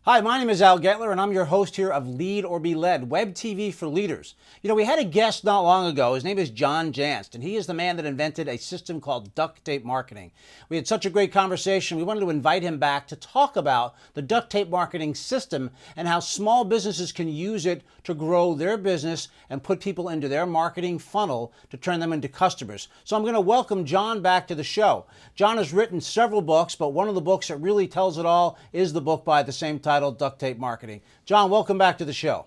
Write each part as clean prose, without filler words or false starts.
Hi, my name is Al Getler, and I'm your host here of Lead or Be Led, web TV for leaders. You know, we had a guest not long ago. His name is John Jantsch, and he is the man that invented a system called Duct Tape Marketing. We had such a great conversation. We wanted to invite him back to talk about the Duct Tape Marketing system and how small businesses can use it to grow their business and put people into their marketing funnel to turn them into customers. So I'm going to welcome John back to the show. John has written several books, but one of the books that really tells it all is the book by the same title, Duct Tape Marketing. John, welcome back to the show.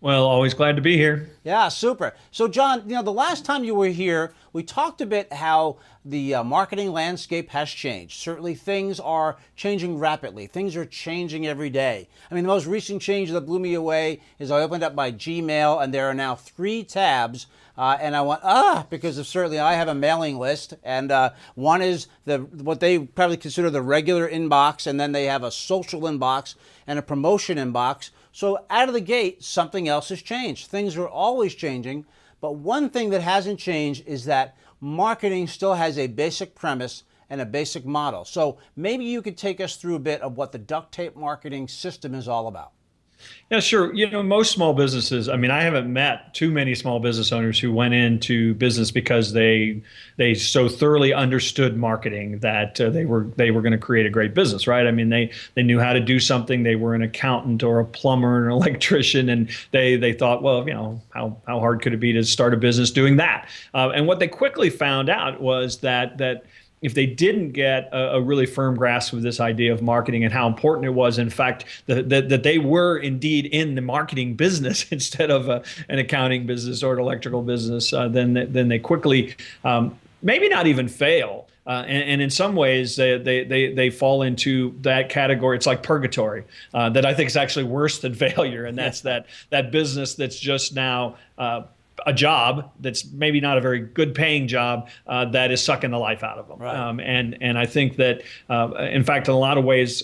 Well, always glad to be here. Yeah, super. So, John, the last time you were here, we talked a bit how the marketing landscape has changed. Certainly, things are changing rapidly. Things are changing every day. I mean, the most recent change that blew me away is I opened up my Gmail, and there are now 3 tabs. And I went, because certainly I have a mailing list, and one is what they probably consider the regular inbox, and then they have a social inbox and a promotion inbox. So out of the gate, something else has changed. Things are always changing, but one thing that hasn't changed is that marketing still has a basic premise and a basic model. So maybe you could take us through a bit of what the duct tape marketing system is all about. Yeah, sure. Most small businesses, I haven't met too many small business owners who went into business because they so thoroughly understood marketing that they were going to create a great business, right? I mean, they knew how to do something. They were an accountant or a plumber or an electrician, and they thought, well, how hard could it be to start a business doing that? And what they quickly found out was that if they didn't get a really firm grasp of this idea of marketing and how important it was, in fact, that they were indeed in the marketing business instead of an accounting business or an electrical business, then they quickly maybe not even fail. And in some ways, they fall into that category. It's like purgatory, that I think is actually worse than failure. And that's that business that's just now a job that's maybe not a very good paying job that is sucking the life out of them. Right. And I think that, in fact, in a lot of ways,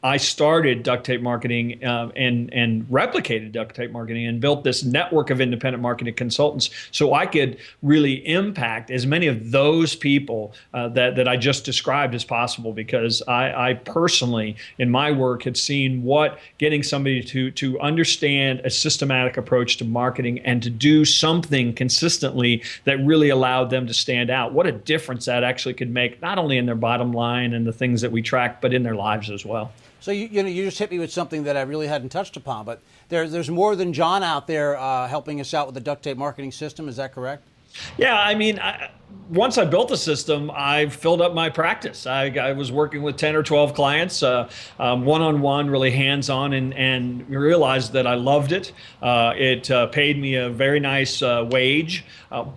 I started duct tape marketing and replicated duct tape marketing and built this network of independent marketing consultants so I could really impact as many of those people that I just described as possible, because I personally, in my work, had seen what getting somebody to understand a systematic approach to marketing and to do something consistently that really allowed them to stand out, what a difference that actually could make, not only in their bottom line and the things that we track, but in their lives as well. So you just hit me with something that I really hadn't touched upon, but there's more than John out there helping us out with the duct tape marketing system. Is that correct? Yeah, once I built the system, I filled up my practice. I was working with 10 or 12 clients, one-on-one, really hands-on, and realized that I loved it. It paid me a very nice wage,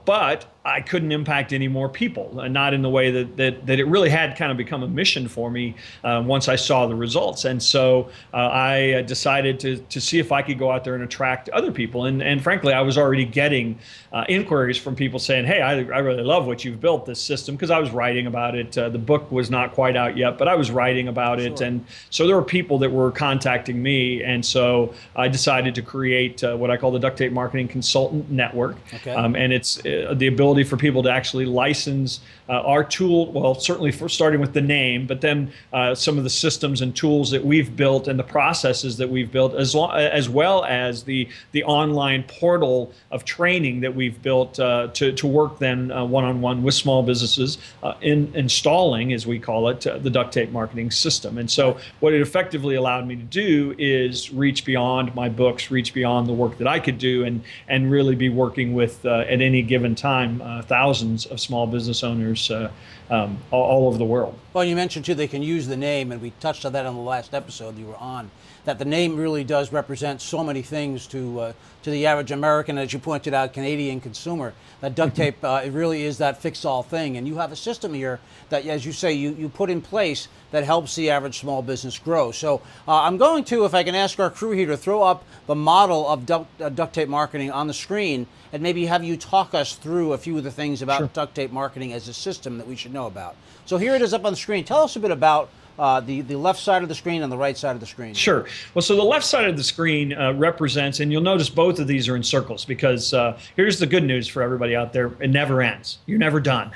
but I couldn't impact any more people, not in the way that it really had kind of become a mission for me once I saw the results. And so I decided to see if I could go out there and attract other people. And frankly, I was already getting inquiries from people saying, hey, I really love what you've built, this system, because I was writing about it. The book was not quite out yet, but I was writing about it. And so there were people that were contacting me. And so I decided to create what I call the Duct Tape Marketing Consultant Network. Okay. And it's the ability for people to actually license our tool, well, certainly for starting with the name, but then some of the systems and tools that we've built and the processes that we've built, as well as the online portal of training that we've built to work then one-on-one with small businesses in installing, as we call it, the duct tape marketing system. And so what it effectively allowed me to do is reach beyond my books, reach beyond the work that I could do, and really be working with, at any given time, thousands of small business owners all over the world. Well, you mentioned too they can use the name, and we touched on that on the last episode you were on, that the name really does represent so many things to the average American, as you pointed out, Canadian consumer. That duct tape, it really is that fix-all thing. And you have a system here that, as you say, you put in place that helps the average small business grow. So I'm going to, if I can ask our crew here to throw up the model of duct tape marketing on the screen, and maybe have you talk us through a few of the things about Sure. duct tape marketing as a system that we should know about. So here it is up on the screen. Tell us a bit about the left side of the screen and the right side of the screen? Sure. Well, so the left side of the screen represents, and you'll notice both of these are in circles because here's the good news for everybody out there: it never ends. You're never done,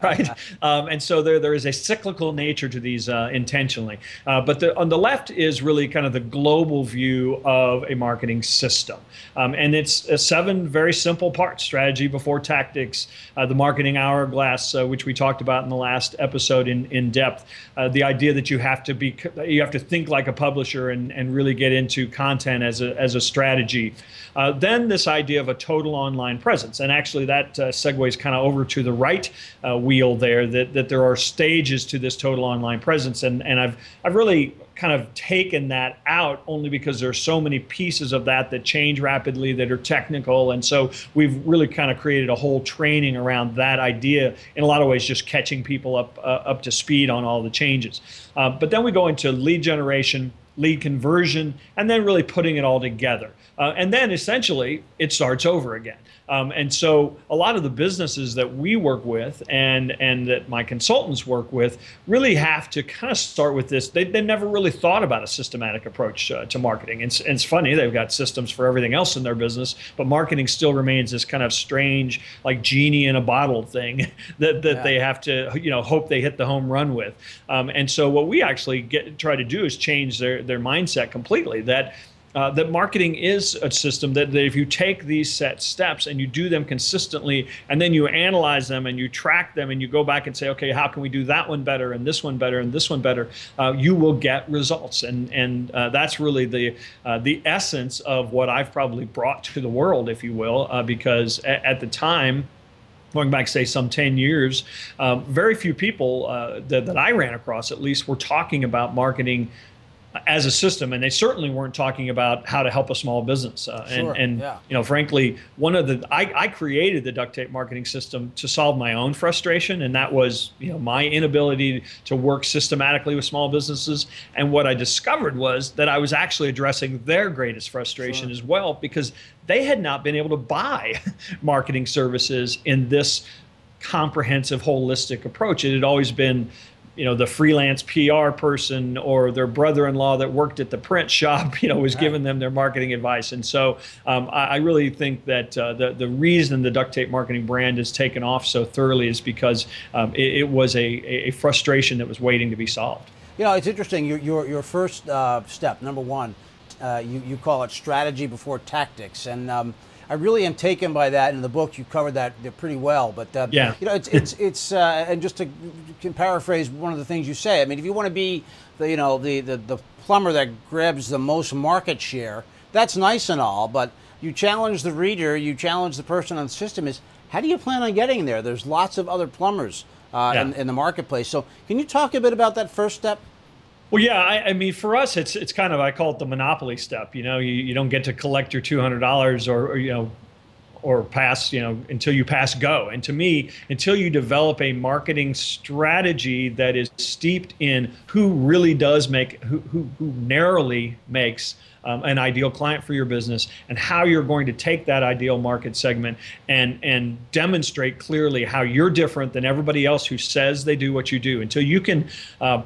right? And so there is a cyclical nature to these intentionally. But on the left is really kind of the global view of a marketing system, and it's 7 very simple parts: strategy before tactics, the marketing hourglass, which we talked about in the last episode in depth, the idea that you have to think like a publisher and really get into content as a strategy. Then this idea of a total online presence, and actually that segues kind of over to the right wheel there. That there are stages to this total online presence, and I've really kind of taken that out only because there's so many pieces of that change rapidly, that are technical, and so we've really kind of created a whole training around that idea, in a lot of ways just catching people up to speed on all the changes. But then we go into lead generation, lead conversion, and then really putting it all together. And then essentially it starts over again. And so a lot of the businesses that we work with and that my consultants work with really have to kind of start with this. They never really thought about a systematic approach to marketing. And it's funny, they've got systems for everything else in their business, but marketing still remains this kind of strange, like genie in a bottle thing that they have to, hope they hit the home run with. And so what we actually try to do is change their mindset completely, that marketing is a system that if you take these set steps and you do them consistently, and then you analyze them and you track them and you go back and say, okay, how can we do that one better and this one better and this one better, you will get results. And that's really the essence of what I've probably brought to the world, if you will, because at the time, going back, say, some 10 years, very few people that I ran across, at least, were talking about marketing as a system, and they certainly weren't talking about how to help a small business. Frankly, I created the duct tape marketing system to solve my own frustration, and that was, my inability to work systematically with small businesses. And what I discovered was that I was actually addressing their greatest frustration as well, because they had not been able to buy marketing services in this comprehensive, holistic approach. It had always been the freelance PR person or their brother-in-law that worked at the print shop, was giving them their marketing advice. And so I really think that the reason the duct tape marketing brand has taken off so thoroughly is because it was a frustration that was waiting to be solved. It's interesting. Your first step, number one, you call it strategy before tactics, and I really am taken by that. In the book, you covered that pretty well. But it's and just to paraphrase one of the things you say, I mean, if you want to be the plumber that grabs the most market share, that's nice and all. But you challenge the reader, you challenge the person on the system. Is how do you plan on getting there? There's lots of other plumbers in the marketplace. So can you talk a bit about that first step? Well, yeah, I mean, for us, it's kind of, I call it the monopoly step. You don't get to collect your $200 or pass, until you pass go. And to me, until you develop a marketing strategy that is steeped in who really does who narrowly makes an ideal client for your business, and how you're going to take that ideal market segment and demonstrate clearly how you're different than everybody else who says they do what you do. Until you can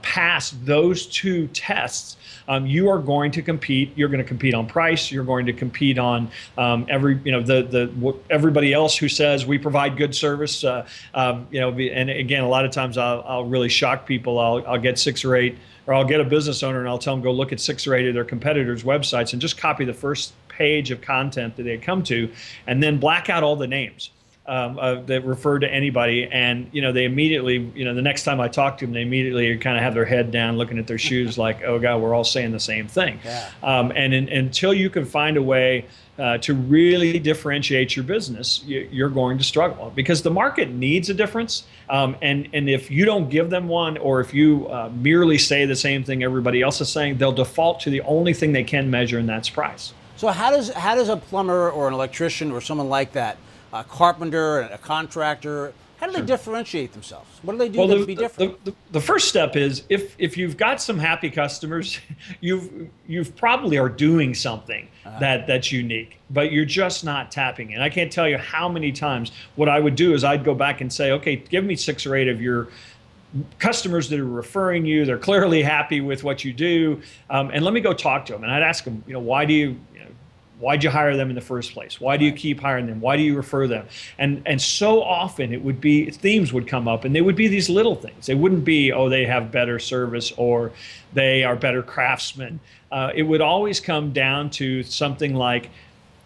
pass those 2 tests, you are going to compete. You're going to compete on price. You're going to compete on everybody else who says we provide good service. And again, a lot of times I'll really shock people. I'll get 6 or 8. Or I'll get a business owner and I'll tell them go look at 6 or 8 of their competitors' websites and just copy the first page of content that they come to, and then black out all the names that refer to anybody. And they immediately, the next time I talk to them, they immediately kind of have their head down, looking at their shoes, like, oh God, we're all saying the same thing. Yeah. Until you can find a way to really differentiate your business, you're going to struggle, because the market needs a difference. And if you don't give them one, or if you merely say the same thing everybody else is saying, they'll default to the only thing they can measure, and that's price. So how does a plumber or an electrician or someone like that, a carpenter, a contractor, how do they differentiate themselves? What do they do to be different? The first step is if you've got some happy customers, you've probably are doing something that's unique, but you're just not tapping in. I can't tell you how many times what I would do is I'd go back and say, okay, give me 6 or 8 of your customers that are referring you. They're clearly happy with what you do. And let me go talk to them. And I'd ask them, why'd you hire them in the first place? Why do you keep hiring them? Why do you refer them? And so often it would be, themes would come up, and they would be these little things. They wouldn't be, oh, they have better service or they are better craftsmen. It would always come down to something like,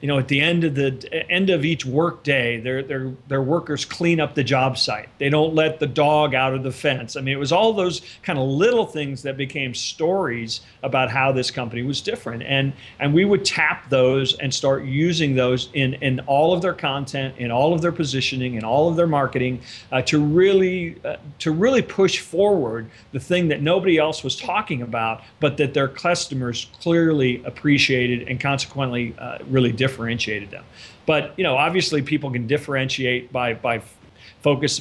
at the end of each work day, their workers clean up the job site. They don't let the dog out of the fence. I mean, it was all those kind of little things that became stories about how this company was different. And we would tap those and start using those in all of their content, in all of their positioning, in all of their marketing, to really push forward the thing that nobody else was talking about, but that their customers clearly appreciated and consequently really differentiated them. But obviously people can differentiate by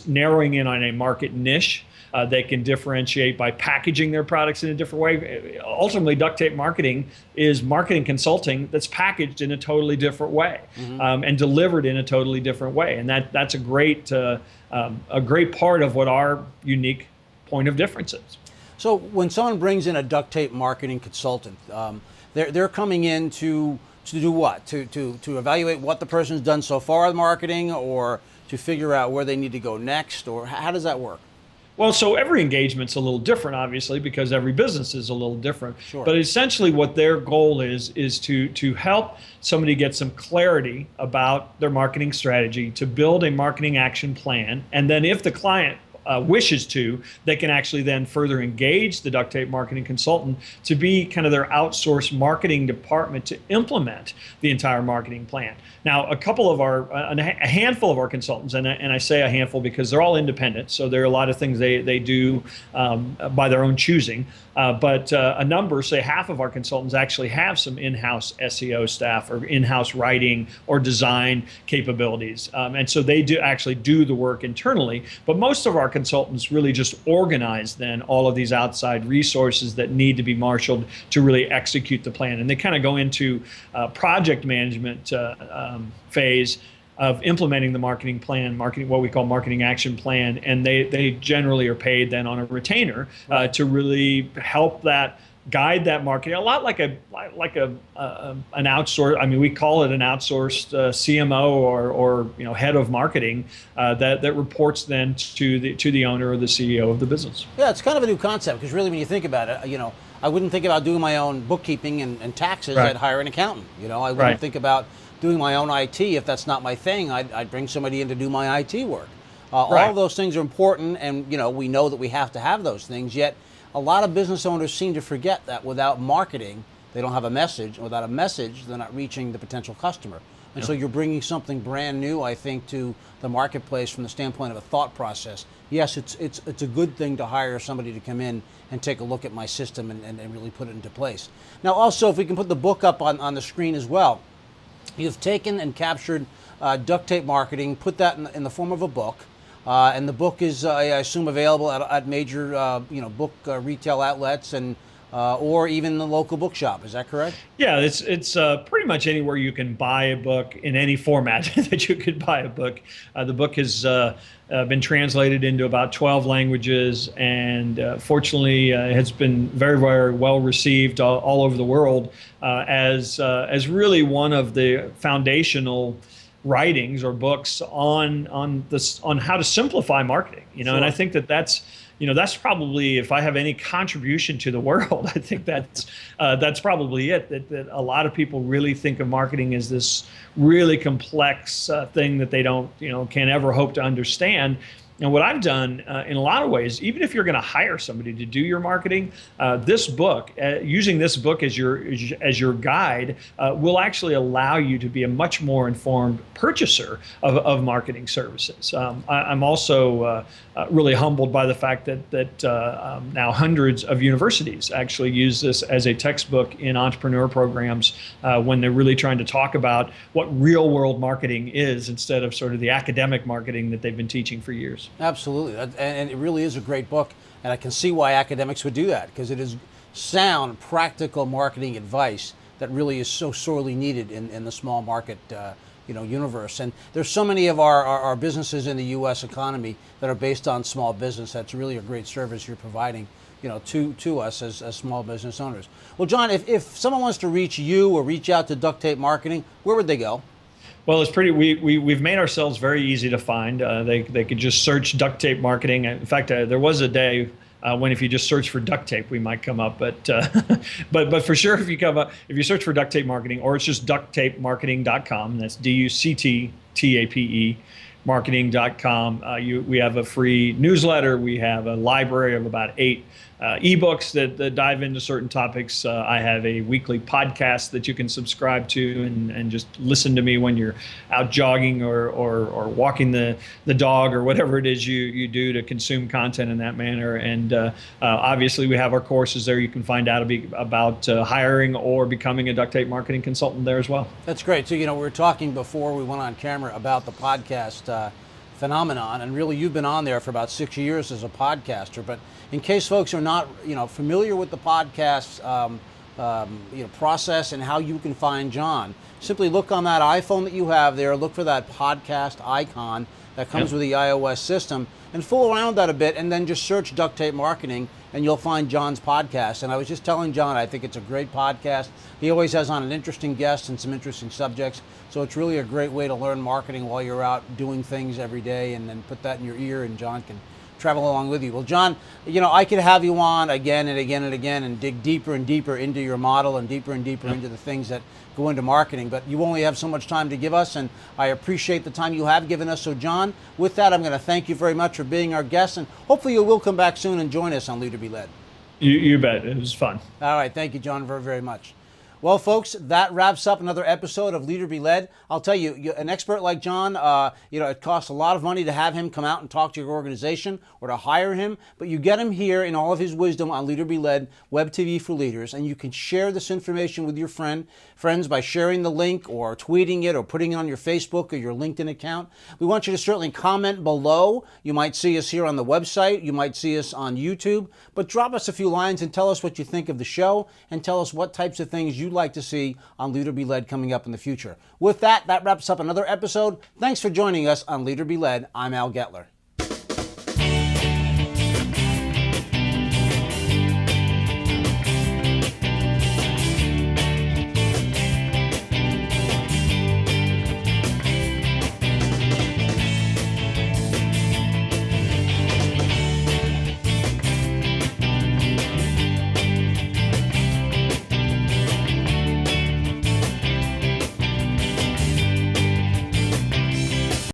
narrowing in on a market niche. They can differentiate by packaging their products in a different way. Ultimately, duct tape marketing is marketing consulting that's packaged in a totally different way, and delivered in a totally different way. And that's a great part of what our unique point of difference is. So when someone brings in a duct tape marketing consultant, they're coming in to do what? To evaluate what the person's done so far in marketing, or to figure out where they need to go next, or how does that work? Well, so every engagement's a little different, obviously, because every business is a little different. Sure. But essentially what their goal is to help somebody get some clarity about their marketing strategy, to build a marketing action plan. And then if the client wishes to, they can actually then further engage the duct tape marketing consultant to be kind of their outsourced marketing department to implement the entire marketing plan. Now, a handful of our consultants, and I say a handful because they're all independent, so there are a lot of things they do by their own choosing, but a number, say half of our consultants actually have some in-house SEO staff or in-house writing or design capabilities, and so they actually do the work internally, but most of our consultants really just organize then all of these outside resources that need to be marshaled to really execute the plan. And they kind of go into project management phase of implementing the marketing plan, what we call marketing action plan, and they generally are paid then on a retainer to really help guide that marketing, a lot like an outsourced. I mean, we call it an outsourced CMO or head of marketing that reports then to the owner or the CEO of the business. Yeah, it's kind of a new concept, because really when you think about it, I wouldn't think about doing my own bookkeeping and taxes. Right. I'd hire an accountant. I wouldn't think about doing my own IT if that's not my thing. I'd bring somebody in to do my IT work. All of those things are important, and we know that we have to have those things. Yet a lot of business owners seem to forget that without marketing, they don't have a message. And without a message, they're not reaching the potential customer. And so you're bringing something brand new, I think, to the marketplace from the standpoint of a thought process. Yes, it's a good thing to hire somebody to come in and take a look at my system and really put it into place. Now, also, if we can put the book up on the screen as well. You've taken and captured duct tape marketing, put that in the form of a book. And the book is, I assume, available at major, book retail outlets and or even the local bookshop. Is that correct? Yeah, it's pretty much anywhere you can buy a book in any format that you could buy a book. The book has been translated into about 12 languages, and fortunately has been very, very well received all over the world as really one of the foundational writings or books on how to simplify marketing. Sure. And I think that's probably, if I have any contribution to the world, I think that's probably it. That a lot of people really think of marketing as this really complex thing that they can't ever hope to understand. And what I've done in a lot of ways, even if you're going to hire somebody to do your marketing, this book, using this book as your guide, will actually allow you to be a much more informed purchaser of marketing services. I'm also really humbled by the fact that now hundreds of universities actually use this as a textbook in entrepreneur programs when they're really trying to talk about what real world marketing is instead of sort of the academic marketing that they've been teaching for years. Absolutely, and it really is a great book, and I can see why academics would do that, because it is sound, practical marketing advice that really is so sorely needed in the small market universe. And there's so many of our businesses in the U.S. economy that are based on small business. That's really a great service you're providing, to us as small business owners. Well, John, if someone wants to reach you or reach out to Duct Tape Marketing, where would they go? Well, it's pretty. We've made ourselves very easy to find. They could just search Duct Tape Marketing. In fact, there was a day when if you just search for duct tape, we might come up. But but for sure, if you search for Duct Tape Marketing, or it's just ducttapemarketing.com. That's DUCTTAPE marketing.com. We have a free newsletter. We have a library of about 8 ebooks that dive into certain topics. I have a weekly podcast that you can subscribe to and just listen to me when you're out jogging or walking the dog or whatever it is you do to consume content in that manner. And obviously we have our courses there. You can find out about hiring or becoming a duct tape marketing consultant there as well. That's great. So, we were talking before we went on camera about the podcast phenomenon, and really you've been on there for about 6 years as a podcaster. But in case folks are not familiar with the podcast process and how you can find John, simply look on that iPhone that you have there, look for that podcast icon that comes with the iOS system, and fool around that a bit, and then just search Duct Tape Marketing and you'll find John's podcast. And I was just telling John, I think it's a great podcast. He always has on an interesting guest and some interesting subjects. So it's really a great way to learn marketing while you're out doing things every day, and then put that in your ear and John can travel along with you. Well, John, I could have you on again and again and again and dig deeper and deeper into your model and deeper into the things that go into marketing, but you only have so much time to give us, and I appreciate the time you have given us. So John, with that, I'm going to thank you very much for being our guest, and hopefully you will come back soon and join us on Leader Be Led. You bet. It was fun. All right. Thank you, John, very, very much. Well, folks, that wraps up another episode of Leader Be Led. I'll tell you, an expert like John, it costs a lot of money to have him come out and talk to your organization or to hire him, but you get him here in all of his wisdom on Leader Be Led, Web TV for Leaders, and you can share this information with your friends by sharing the link or tweeting it or putting it on your Facebook or your LinkedIn account. We want you to certainly comment below. You might see us here on the website. You might see us on YouTube, but drop us a few lines and tell us what you think of the show, and tell us what types of things you'd like to see on Leader Be Led coming up in the future. With that, that wraps up another episode. Thanks for joining us on Leader Be Led. I'm Al Getler.